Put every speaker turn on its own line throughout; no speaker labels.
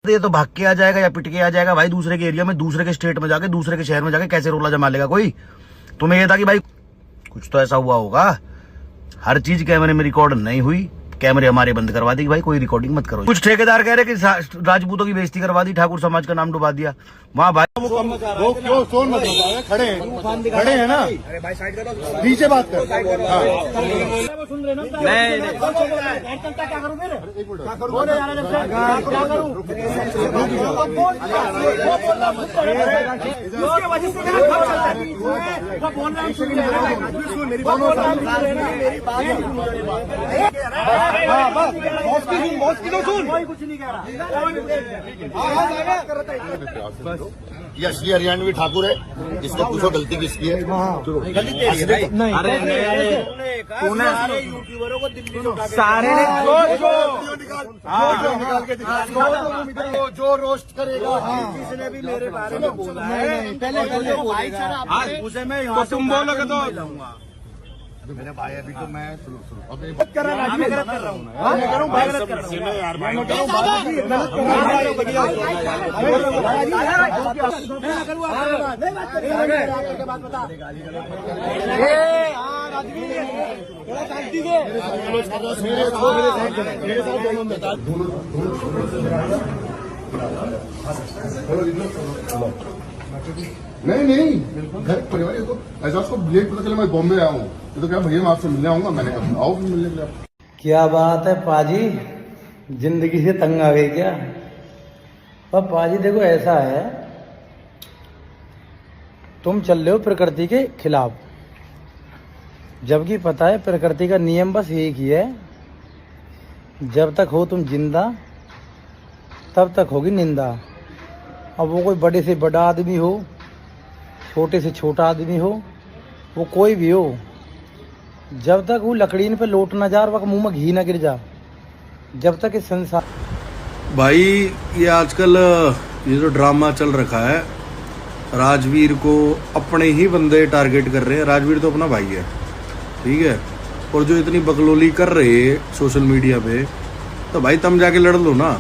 ये तो भाग के आ जाएगा या पिट के आ जाएगा भाई, दूसरे के एरिया में, दूसरे के स्टेट में जाके, दूसरे के शहर में जाके कैसे रोला जमा लेगा कोई। तुम्हें ये था कि भाई कुछ तो ऐसा हुआ होगा। हर चीज कैमरे में रिकॉर्ड नहीं हुई, कैमरे हमारे बंद करवा दी भाई, कोई रिकॉर्डिंग मत करो। कुछ ठेकेदार कह रहे कि राजपूतों की बेइज्जती करवा दी, ठाकुर समाज का नाम डुबा दिया वहाँ भाई।
वो क्यों सोन मत बताया, खड़े हैं ना, नीचे बात कर।
ये असली हरियाणवी ठाकुर है, इसको पूछो गलती किसकी है। गलती तेरी है भाई। सारे यूट्यूबरों को दिल्ली सारे जो रोस्ट करेगा, किसने भी मेरे बारे में बोला है पहले उसे मैं यहाँ तुम बोलोगे तो लाऊंगा। मेरे भाई अभी तो मैं अभी कर रहा हूँ, गलत कर रहा हूँ, मैं करूँ भाई, गलत कर रहा हूँ यार भाई,
नहीं घर परिवार तो ऐसा उसको लेट पता चला मैं बॉम्बे आया हूँ, तो क्या भैया मैं आपसे मिलने आऊंगा। मैंने कहा आओ फिर मिलने के लिए।
क्या बात है पाजी, जिंदगी से तंग आ गई क्या? पर पाजी देखो ऐसा है, तुम चल रहे हो प्रकृति के खिलाफ, जबकि पता है प्रकृति का नियम बस एक ही है, जब तक हो तुम जिंदा तब तक होगी निंदा। अब वो कोई बड़े से बड़ा आदमी हो, छोटे से छोटा आदमी हो, वो कोई भी हो, जब तक वो लकड़ीन पे लोट ना जा और वक्त मुंह में घी ना गिर जा, जब तक इस संसार।
भाई ये आजकल ये जो ड्रामा चल रखा है, राजवीर को अपने ही बंदे टारगेट कर रहे हैं। राजवीर तो अपना भाई है, ठीक है, और जो इतनी बकलोली कर रहे हैं सोशल मीडिया पे, तो भाई तुम जाके लड़ लो ना,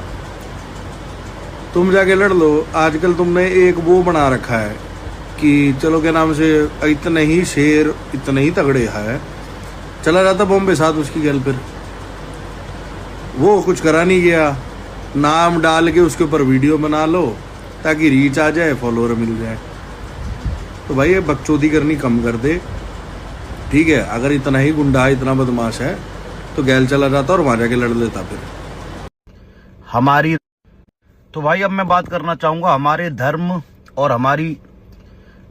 तुम जाके लड़ लो। आजकल तुमने एक वो बना रखा है कि चलो के नाम से इतने ही शेर, इतने ही तगड़े है, चला जाता बॉम्बे साथ उसकी गैल, फिर वो कुछ करा नहीं गया, नाम डाल के उसके ऊपर वीडियो बना लो ताकि रीच आ जाए, फॉलोअर मिल जाए। तो भाई ये बकचोदी करनी कम कर दे, ठीक है। अगर इतना ही गुंडा, इतना बदमाश है तो गैल चला जाता और वहां जाके लड़ लेता फिर
हमारी। तो भाई अब मैं बात करना चाहूंगा हमारे धर्म और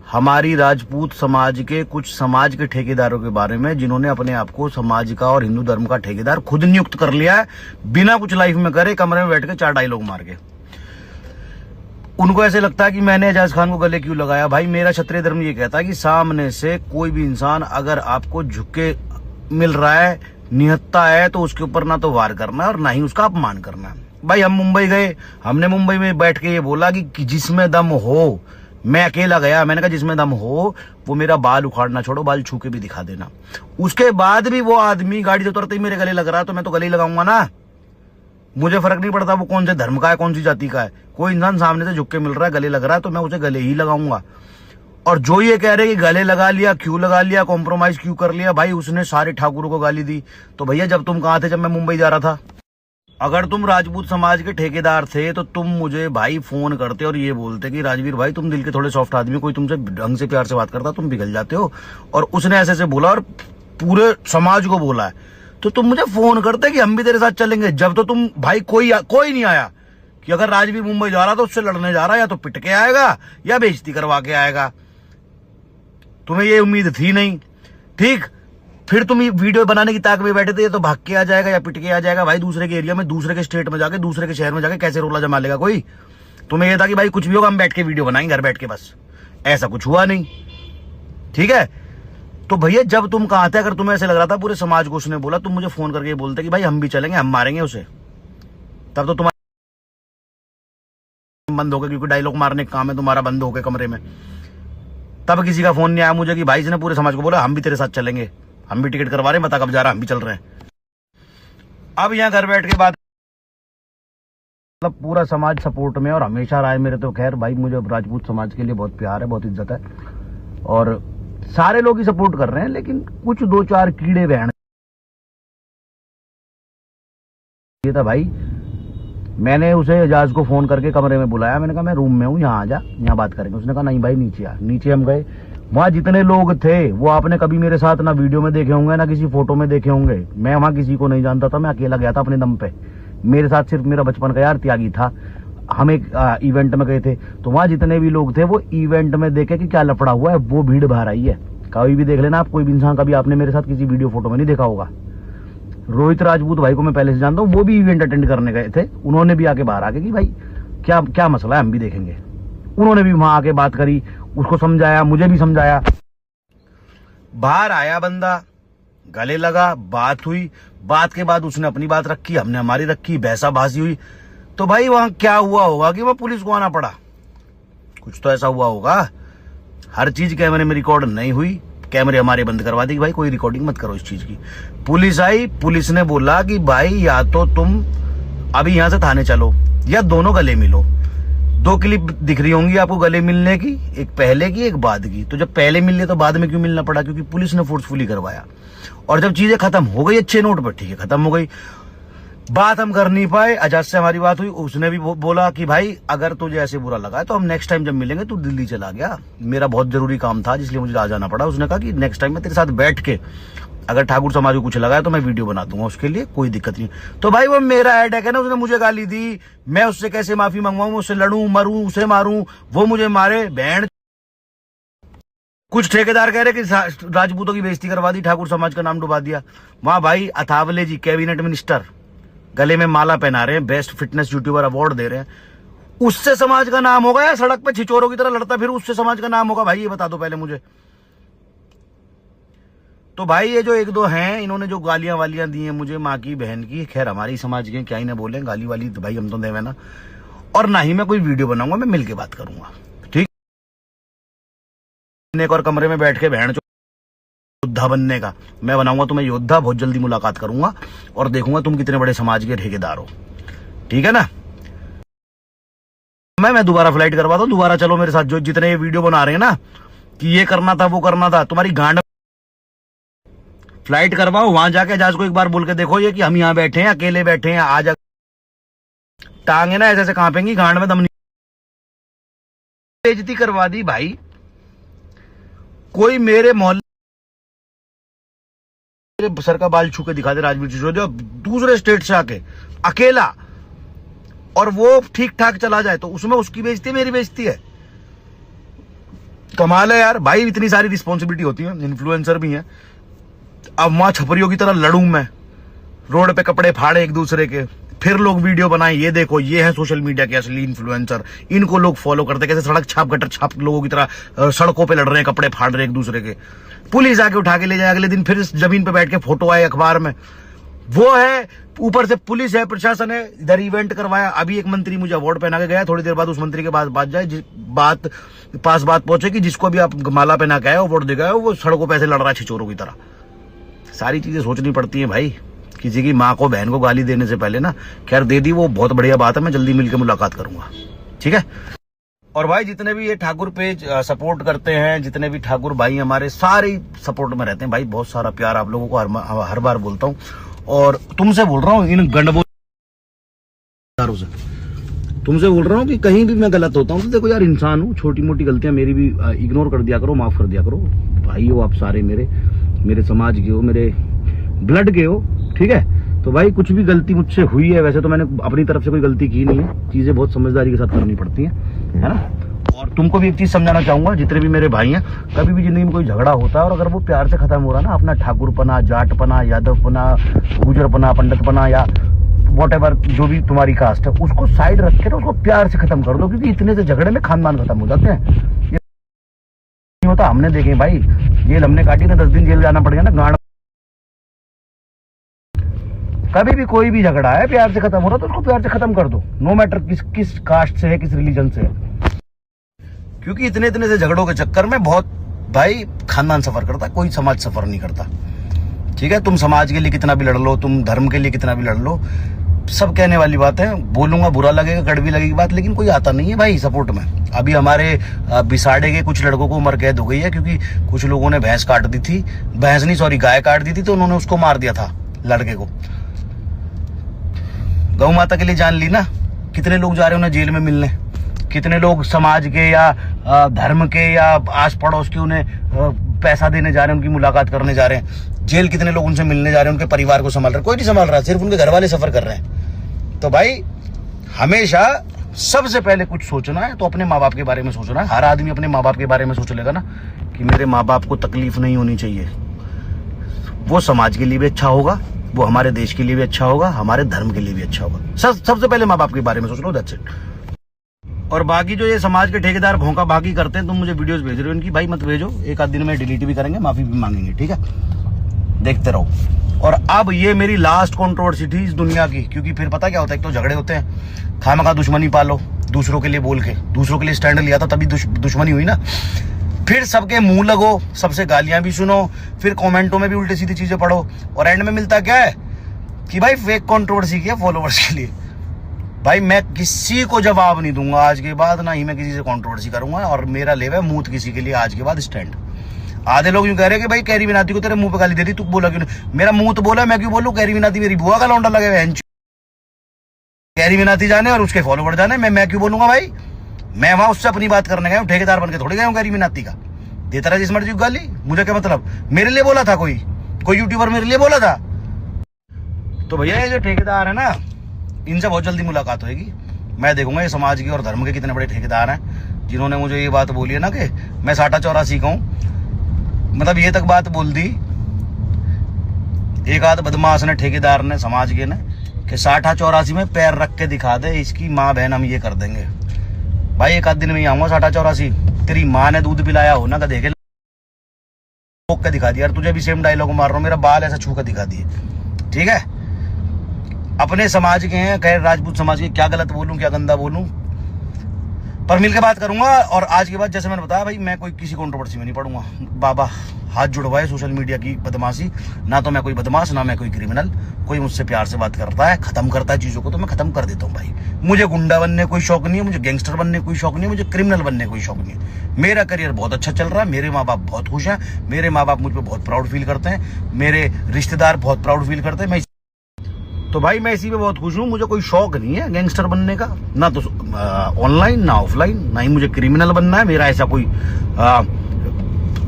हमारी राजपूत समाज के कुछ समाज के ठेकेदारों के बारे में, जिन्होंने अपने आप को समाज का और हिंदू धर्म का ठेकेदार खुद नियुक्त कर लिया है, बिना कुछ लाइफ में करे, कमरे में बैठ के 4 डायलॉग मार के। उनको ऐसे लगता है कि मैंने एजाज खान को गले क्यों लगाया। भाई मेरा क्षत्रिय धर्म ये कहता है कि सामने से कोई भी इंसान अगर आपको झुके मिल रहा है, निहत्ता है, तो उसके ऊपर ना तो वार करना है और ना ही उसका अपमान करना है। भाई हम मुंबई गए, हमने मुंबई में बैठ के ये बोला कि जिसमें दम हो, मैं अकेला गया, मैंने कहा जिसमें दम हो वो मेरा बाल उखाड़ना छोड़ो, बाल छू के भी दिखा देना। उसके बाद भी वो आदमी गाड़ी से उतरते ही मेरे गले लग रहा है, तो मैं तो गले ही लगाऊंगा ना, मुझे फर्क नहीं पड़ता वो कौन से धर्म का है, कौन सी जाति का है। कोई इंसान सामने से झुक के मिल रहा है, गले लग रहा है, तो मैं उसे गले ही लगाऊंगा। और जो ये कह रहे कि गले लगा लिया, क्यों लगा लिया, कॉम्प्रोमाइज क्यों कर लिया, भाई उसने सारे ठाकुरों को गाली दी। तो भैया जब तुम कहाँ थे जब मैं मुंबई जा रहा था? अगर तुम राजपूत समाज के ठेकेदार थे तो तुम मुझे भाई फोन करते और ये बोलते कि राजवीर भाई तुम दिल के थोड़े सॉफ्ट आदमी, कोई तुमसे ढंग से प्यार से बात करता तुम पिघल जाते हो, और उसने ऐसे ऐसे बोला और पूरे समाज को बोला है, तो तुम मुझे फोन करते कि हम भी तेरे साथ चलेंगे। जब तो तुम भाई कोई नहीं आया कि अगर राजवीर मुंबई जा रहा तो उससे लड़ने जा रहा, या तो पिट के आएगा या बेइज्जती करवा के आएगा। तुम्हें ये उम्मीद थी नहीं, ठीक। फिर तुम ये वीडियो बनाने की ताक में बैठे थे, ये तो भाग के आ जाएगा या पिट के आ जाएगा भाई, दूसरे के एरिया में, दूसरे के स्टेट में जाके, दूसरे के शहर में जाके कैसे रोला जमा लेगा कोई। तुम्हें ये था कि भाई कुछ भी होगा हम बैठ के वीडियो बनाएंगे घर बैठ के, बस ऐसा कुछ हुआ नहीं, ठीक है। तो भैया जब तुम कहाँ थे, अगर तुम्हें ऐसे लग रहा था पूरे समाज को उसने बोला, तुम मुझे फोन करके बोलते कि भाई हम भी चलेंगे, हम मारेंगे उसे, तब तो तुम्हारा बंद हो गया, क्योंकि डायलॉग मारने का काम है तुम्हारा, बंद हो गए कमरे में। तब किसी का फोन नहीं आया मुझे कि भाई इसने पूरे समाज को बोला हम भी तेरे साथ चलेंगे, हम भी टिकट करवा रहे हैं, बता कब जा रहा, हम भी चल रहे हैं। अब यहाँ घर बैठ के बात मतलब पूरा समाज सपोर्ट में और हमेशा रहा है मेरे। तो खैर भाई मुझे राजपूत समाज के लिए बहुत प्यार है, बहुत इज्जत है और सारे लोग ही सपोर्ट कर रहे हैं, लेकिन कुछ 2-4 कीड़े बहन ये था भाई। मैंने उसे एजाज को फोन करके कमरे में बुलाया, मैंने कहा मैं रूम में हूँ, यहाँ आ जा, यहाँ बात करेंगे। उसने कहा नहीं भाई नीचे आ। नीचे हम गए, वहां जितने लोग थे वो आपने कभी मेरे साथ ना वीडियो में देखे होंगे ना किसी फोटो में देखे होंगे। मैं वहां किसी को नहीं जानता था, मैं अकेला गया था अपने दम पे। मेरे साथ सिर्फ मेरा बचपन का यार त्यागी था। हम एक इवेंट में गए थे, तो वहां जितने भी लोग थे वो इवेंट में देखे कि क्या लफड़ा हुआ है, वो भीड़ बाहर आई है। कभी भी देख लेना आप, कोई भी इंसान कभी आपने मेरे साथ किसी वीडियो फोटो में नहीं देखा होगा। रोहित राजपूत भाई को मैं पहले से जानता हूँ, वो भी इवेंट अटेंड करने गए थे। उन्होंने भी आके बाहर आके कि भाई क्या क्या मसला है, हम भी देखेंगे। उन्होंने भी वहां आके बात करी, उसको समझाया, मुझे भी समझाया। बाहर आया बंदा, गले लगा, बात हुई। बात के बाद उसने अपनी बात रखी, हमने हमारी रखी, बहसाबाजी हुई। तो भाई वहां क्या हुआ होगा कि वहां पुलिस को आना पड़ा, कुछ तो ऐसा हुआ होगा। हर चीज कैमरे में रिकॉर्ड नहीं हुई, कैमरे हमारे बंद करवा दी कि भाई कोई रिकॉर्डिंग मत करो इस चीज की। पुलिस आई, पुलिस ने बोला कि भाई या तो तुम अभी यहां से थाने चलो या दोनों गले मिलो। 2 क्लिप दिख रही होंगी आपको गले मिलने की, एक पहले की एक बाद की। तो जब पहले मिलने तो बाद में क्यों मिलना पड़ा? क्योंकि पुलिस ने फोर्सफुली करवाया। और जब चीजें खत्म हो गई अच्छे नोट पर, ठीक है खत्म हो गई, बात हम कर नहीं पाए। एजाज से हमारी बात हुई, उसने भी बोला कि भाई अगर तुझे ऐसे बुरा लगा है तो हम नेक्स्ट टाइम जब मिलेंगे, तू दिल्ली चला गया, मेरा बहुत जरूरी काम था जिसलिए मुझे आ जाना पड़ा। उसने कहा कि नेक्स्ट टाइम मैं तेरे साथ बैठ के अगर ठाकुर समाज को कुछ लगा है तो मैं वीडियो बना दूंगा, उसके लिए कोई दिक्कत नहीं। तो भाई वो मेरा हेडेक है ना, उसने मुझे गाली दी, मैं उससे कैसे माफी मंगवाऊं, उससे लड़ूं मरूं, उसे मारूं, वो मुझे मारे, बहन। कुछ ठेकेदार कह रहे कि राजपूतों की बेइज्जती करवा दी, ठाकुर समाज का नाम डुबा दिया। वहां भाई अथावले जी कैबिनेट मिनिस्टर गले में माला पहना रहे हैं, बेस्ट फिटनेस यूट्यूबर अवार्ड दे रहे हैं। उससे समाज का नाम होगा या सड़क पे छिचोरों की तरह लड़ता फिर उससे समाज का नाम होगा? भाई ये बता दो पहले मुझे। तो भाई ये जो 1-2 हैं, इन्होंने जो गालियां वालियां दी हैं मुझे, माँ की बहन की, खैर हमारी समाज के क्या ही ना बोले, गाली वाली तो भाई हम तो देवे ना। और ना ही मैं कोई वीडियो बनाऊंगा, मैं मिलके बात करूंगा, ठीक। एक और कमरे में बैठ के बहन योद्धा बनने का मैं बनाऊंगा तुम्हें योद्धा। बहुत जल्दी मुलाकात करूंगा और देखूंगा तुम कितने बड़े समाज के ठेकेदार हो, ठीक है ना। मैं दोबारा फ्लाइट करवा दूं, दोबारा चलो मेरे साथ। जो जितने ये वीडियो बना रहे हैं ना कि ये करना था वो करना था, तुम्हारी गांड फ्लाइट करवाओ, वहां जाके एजाज को एक बार बोल के देखो ये कि हम यहाँ बैठे हैं, अकेले बैठे हैं, आ जा। टांगे ना ऐसे ऐसे कांपेंगी, गांड में दम नहीं। बेइज्जती करवा दी भाई। कोई मेरे मोहल्ले सर का बाल छू के दिखा दे राजवीर सिसोदिया दूसरे स्टेट से आके अकेला, और वो ठीक ठाक चला जाए तो उसमें उसकी बेइज्जती मेरी बेइज्जती है। कमाल है यार भाई, इतनी सारी रिस्पॉन्सिबिलिटी होती है, इन्फ्लुएंसर भी है। अब वहां छपरियों की तरह लड़ूं मैं, रोड पे कपड़े फाड़े एक दूसरे के, फिर लोग वीडियो बनाए, ये देखो ये है सोशल मीडिया के असली इन्फ्लुएंसर, इनको लोग फॉलो करते, कैसे सड़क छाप गटर छाप लोगों की तरह सड़कों पे लड़ रहे हैं, कपड़े फाड़ रहे हैं एक दूसरे के। पुलिस आके उठा के ले जाए, अगले दिन फिर जमीन पे बैठ के फोटो आए अखबार में। वो है, ऊपर से पुलिस है, प्रशासन है, इधर इवेंट करवाया। अभी एक मंत्री मुझे अवार्ड पहना के गया, थोड़ी देर बाद उस मंत्री के पास बात जाए, बात पहुंचे कि जिसको भी आप माला पहना के आए अवार्ड दे गए वो सड़कों पे ऐसे लड़ रहा है छिचोरों की तरह। सारी चीजें सोचनी पड़ती हैं भाई, किसी की माँ को बहन को गाली देने से पहले ना। खैर दे दी, वो बहुत बढ़िया बात है, मैं जल्दी मिलकर मुलाकात करूंगा, ठीक है। और भाई जितने भी ये ठाकुर पेज सपोर्ट करते हैं, जितने भी ठाकुर भाई हमारे, सारे सपोर्ट में रहते हैं भाई। बहुत सारा प्यार आप लोगों को हर बार बोलता हूँ, और तुमसे बोल रहा हूँ, इन गंडबोलों से तुमसे बोल रहा हूँ कि कहीं भी मैं गलत होता हूँ तो देखो यार, इंसान हूँ, छोटी मोटी गलतियां मेरी भी इग्नोर कर दिया करो, माफ कर दिया करो। भाई हो आप सारे, मेरे समाज के हो, मेरे ब्लड के हो, ठीक है। तो भाई कुछ भी गलती मुझसे हुई है, वैसे तो मैंने अपनी तरफ से कोई गलती की नहीं है, चीजें बहुत समझदारी के साथ करनी पड़ती हैं, है ना। और तुमको भी एक चीज समझाना चाहूंगा, जितने भी मेरे भाई हैं, कभी भी जिंदगी में कोई झगड़ा होता है और अगर वो प्यार से खत्म हो रहा है ना, अपना ठाकुरपना, जाटपना, यादवपना, गुजरपना, पंडितपना या व्हाटएवर जो भी तुम्हारी कास्ट है, उसको साइड रख के ना उसको प्यार से खत्म कर दो। क्योंकि इतने से झगड़े में खानदान खत्म हो जाते हैं। ये नहीं होता, हमने देखे भाई, जेल हमने काटी ना, 10 दिन जेल जाना पड़ गया ना गांड। कभी भी कोई भी झगड़ा है प्यार से खत्म हो रहा तो उसको प्यार से खत्म कर दो, नो मैटर किस कास्ट से है, किस रिलीजन से है। क्योंकि इतने से झगड़ों के चक्कर में बहुत भाई खानदान सफर करता है, कोई समाज सफर नहीं करता, ठीक है। तुम समाज के लिए कितना भी लड़ लो, तुम धर्म के लिए कितना भी लड़ लो, सब कहने वाली बात है, बोलूंगा बुरा लगेगा, कड़वी लगेगी बात, लेकिन कोई आता नहीं है भाई सपोर्ट में। अभी हमारे बिसाड़े के कुछ लड़कों को उम्र कैद हो गई है, क्योंकि कुछ लोगों ने भैंस काट दी थी, भैंस नहीं सॉरी गाय काट दी थी, तो उन्होंने उसको मार दिया था लड़के को। गौ माता के लिए जान ली ना। कितने लोग जा रहे हैं उन्हें जेल में मिलने, कितने लोग समाज के या धर्म के या आस पड़ोस के उन्हें पैसा देने जा रहे हैं, उनकी मुलाकात करने जा रहे हैं। जेल कितने लोग उनसे मिलने जा रहे हैं, उनके परिवार को संभाल रहे हैं, कोई नहीं संभाल रहा, सिर्फ उनके घर वाले सफर कर रहे हैं। तो भाई हमेशा सबसे पहले कुछ सोचना है तो अपने माँ बाप के बारे में सोचना है। हर आदमी अपने माँ बाप के बारे में सोच लेगा ना कि मेरे माँ बाप को तकलीफ नहीं होनी चाहिए, वो समाज के लिए भी अच्छा होगा, वो हमारे देश के लिए भी अच्छा होगा, हमारे धर्म के लिए भी अच्छा होगा। सबसे पहले माँ बाप के बारे में सोच लो, दैट्स इट। और बाकी जो ये समाज के ठेकेदार भौंका भागी करते हैं, तुम मुझे वीडियोस भेज रहे हो इनकी, भाई मत भेजो, एक आध दिन में डिलीट भी करेंगे, माफी भी मांगेंगे, ठीक है, देखते रहो। और अब ये मेरी लास्ट कंट्रोवर्सी थी इस दुनिया की, क्योंकि फिर पता क्या होता है, एक तो झगड़े होते हैं, खामखा दुश्मनी पालो दूसरों के लिए बोल के, दूसरों के लिए स्टैंड लिया था तभी दुश्मनी हुई ना। फिर सबके मुंह लगो, सबसे गालियां भी सुनो, फिर कमेंटों में भी उल्टी सीधी चीजें पढ़ो, और एंड में मिलता क्या है कि भाई फेक कंट्रोवर्सी किया फॉलोवर्स के लिए। भाई मैं किसी को जवाब नहीं दूंगा आज के बाद, ना ही मैं किसी से कंट्रोवर्सी करूंगा, और मेरा लेवा मूत किसी के लिए आज के बाद स्टैंड। आधे लोग यूं कह रहे हैं कि भाई कैरी विनाती को तेरे मुंह पे गाली दे दी, तू बोला क्यों नहीं? मेरा मुंह तो बोला, मैं क्यों बोलूं? कैरी विनाती मेरी बुआ का लौंडा लगे हुए, कैरी विनाती जाने और उसके फॉलोवर जाने, मैं क्यों बोलूंगा भाई? मैं वहां उससे अपनी बात करने गया हूँ, ठेकेदार बन के थोड़ी गया हूँ कैरी विनाती का। देता रहा जिस मर्जी को गाली, मुझे क्या मतलब? मेरे लिए बोला था कोई यूट्यूबर मेरे लिए बोला था? तो भैया ये जो ठेकेदार है ना, इनसे बहुत जल्दी मुलाकात होगी। मैं देखूंगा ये समाज के और धर्म के कितने बड़े ठेकेदार हैं जिन्होंने मुझे ये बात बोली है ना कि मैं 84 का हूं। मतलब ये तक बात बोल दी एक आध बदमाश ने, ठेकेदार ने, समाज के ने, कि 84 में पैर रख के दिखा दे, इसकी माँ बहन हम ये कर देंगे। भाई एक आध दिन में ही आऊंगा 84। तेरी माँ ने दूध पिलाया हो ना, का देखे ठोक के दिखा दिया। तुझे भी सेम डायलॉग मार रहा हूँ, मेरा बाल ऐसा छू कर दिखा दिए, ठीक है? अपने समाज के हैं, खैर राजपूत समाज के, क्या गलत बोलूं क्या गंदा बोलूं, पर मिलकर बात करूंगा। और आज के बाद जैसे मैंने बताया भाई, मैं कोई किसी कंट्रोवर्सी में नहीं पड़ूंगा। बाबा हाथ जुड़वाए सोशल मीडिया की बदमाशी, ना तो मैं कोई बदमाश, ना मैं कोई क्रिमिनल। कोई मुझसे प्यार से बात करता है, खत्म करता है चीजों को, तो मैं खत्म कर देता हूँ भाई। मुझे गुंडा बनने कोई शौक नहीं है, मुझे गैंगस्टर बनने कोई शौक नहीं है, मुझे क्रिमिनल बनने कोई शौक नहीं है। मेरा करियर बहुत अच्छा चल रहा है, मेरे माँ बाप बहुत खुश हैं, मेरे माँ बाप मुझ पर बहुत प्राउड फील करते हैं, मेरे रिश्तेदार बहुत प्राउड फील करते हैं। तो भाई मैं इसी पे बहुत खुश हूँ। मुझे कोई शौक नहीं है गैंगस्टर बनने का, ना तो ऑनलाइन ना ऑफलाइन, ना ही मुझे क्रिमिनल बनना है। मेरा ऐसा कोई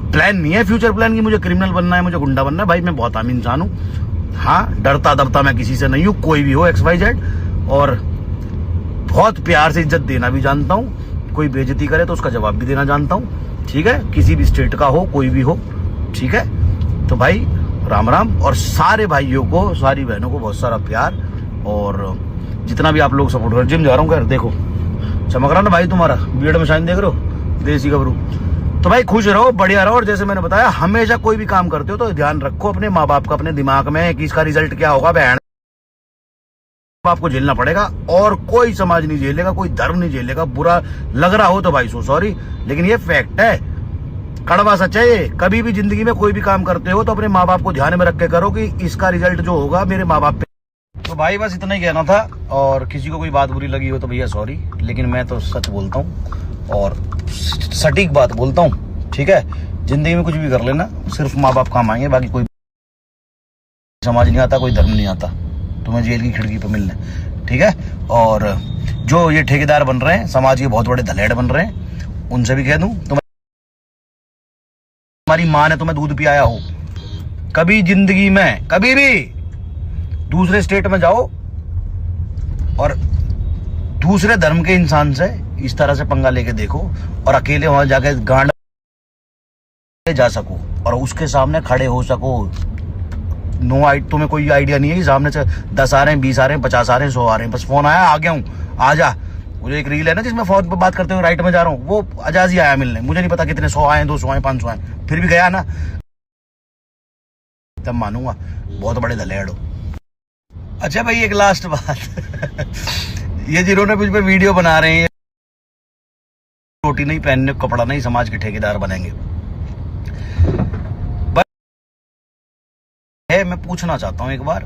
प्लान नहीं है, फ्यूचर प्लान की मुझे क्रिमिनल बनना है, मुझे गुंडा बनना है। भाई मैं बहुत आम इंसान हूँ, हाँ डरता दबता मैं किसी से नहीं हूँ, कोई भी हो XYZ, और बहुत प्यार से इज्जत देना भी जानता हूँ। कोई बेइज्जती करे तो उसका जवाब भी देना जानता हूँ, ठीक है? किसी भी स्टेट का हो, कोई भी हो, ठीक है? तो भाई राम राम, और सारे भाइयों को, सारी बहनों को बहुत सारा प्यार, और जितना भी आप लोग सपोर्ट कर। जिम जा रहा हूँ घर, देखो चमक रहा ना भाई तुम्हारा, बियर्ड में शाइन देख रहे हो, देसी गबरू। तो भाई खुश रहो, बढ़िया रहो, और जैसे मैंने बताया हमेशा कोई भी काम करते हो तो ध्यान रखो अपने माँ बाप का अपने दिमाग में कि इसका रिजल्ट क्या होगा। बहन आपको झेलना पड़ेगा, और कोई समाज नहीं झेलेगा, कोई धर्म नहीं झेलेगा। बुरा लग रहा हो तो भाई सो सॉरी, लेकिन ये फैक्ट है, कड़वा सच है ये। कभी भी जिंदगी में कोई भी काम करते हो तो अपने माँ बाप को ध्यान में रख के करो कि इसका रिजल्ट जो होगा मेरे माँ बाप पे। तो भाई बस इतना ही कहना था, और किसी को कोई बात बुरी लगी हो तो भैया सॉरी, लेकिन मैं तो सच बोलता हूँ और सटीक बात बोलता हूँ, ठीक है? जिंदगी में कुछ भी कर लेना, सिर्फ माँ बाप काम आएंगे, बाकी कोई समाज नहीं आता, कोई धर्म नहीं आता तुम्हें जेल की खिड़की पर मिलने, ठीक है? और जो ये ठेकेदार बन रहे हैं, समाज के बहुत बड़े धलेड़ बन रहे हैं, उनसे भी कह दूं, तुम्हारी माँ ने तुम्हें दूध पिलाया हो, कभी जिंदगी में कभी भी दूसरे स्टेट में जाओ और दूसरे धर्म के इंसान से इस तरह से पंगा लेके देखो, और अकेले वहां जाके गांड जा सको और उसके सामने खड़े हो सको। तुम्हें कोई आइडिया नहीं है कि सामने से 10 आ रहे हैं, 20 आ रहे हैं, 50 आ रहे हैं, 100 आ रहे हैं, बस फोन आया, आ गया हूँ, आ जा। मुझे एक रील है ना जिसमें फोन पर बात करते हुए राइट में जा रहा हूँ, वो अजाज ही आया मिलने, मुझे नहीं पता कितने 100 आए, 200 आए, 500 आए, फिर भी गया ना, तब मानूंगा बहुत बड़े धलेड़ हो। अच्छा भाई एक लास्ट बात ये जिन्होंने मुझ पे वीडियो बना रहे हैं, रोटी नहीं पहनने को कपड़ा नहीं, समाज के ठेकेदार बनेंगे। मैं पूछना चाहता हूं एक बार,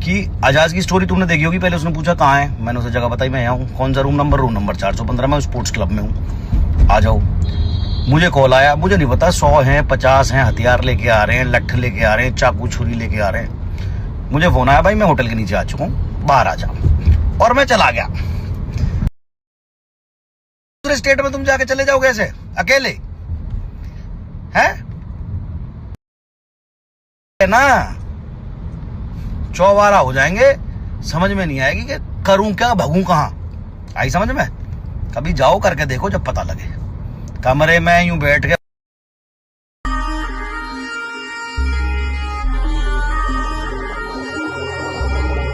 कि आजाज की स्टोरी तुमने देखी होगी। पहले उसने पूछा कहाँ है, मैंने उसे जगह बताई, मैं यहाँ हूँ। कौन सा रूम नंबर 415, मैं स्पोर्ट्स क्लब में हूँ, आ जाओ। मुझे कॉल आया, मुझे नहीं पता 100 हैं 50 हैं, हथियार लेके आ रहे हैं, लठ लेके आ रहे हैं, चाकू छुरी लेके आ रहे हैं। मुझे फोन आया, भाई मैं होटल के नीचे आ चुका हूँ, बाहर आ जाओ। और मैं चला गया। दूसरे स्टेट में तुम जाके चले जाओगे ऐसे अकेले, है ना? चौबारा हो जाएंगे, समझ में नहीं आएगी कि करूं क्या, भगूं कहां। आई समझ में? कभी जाओ, करके देखो, जब पता लगे। कमरे में यूं बैठ के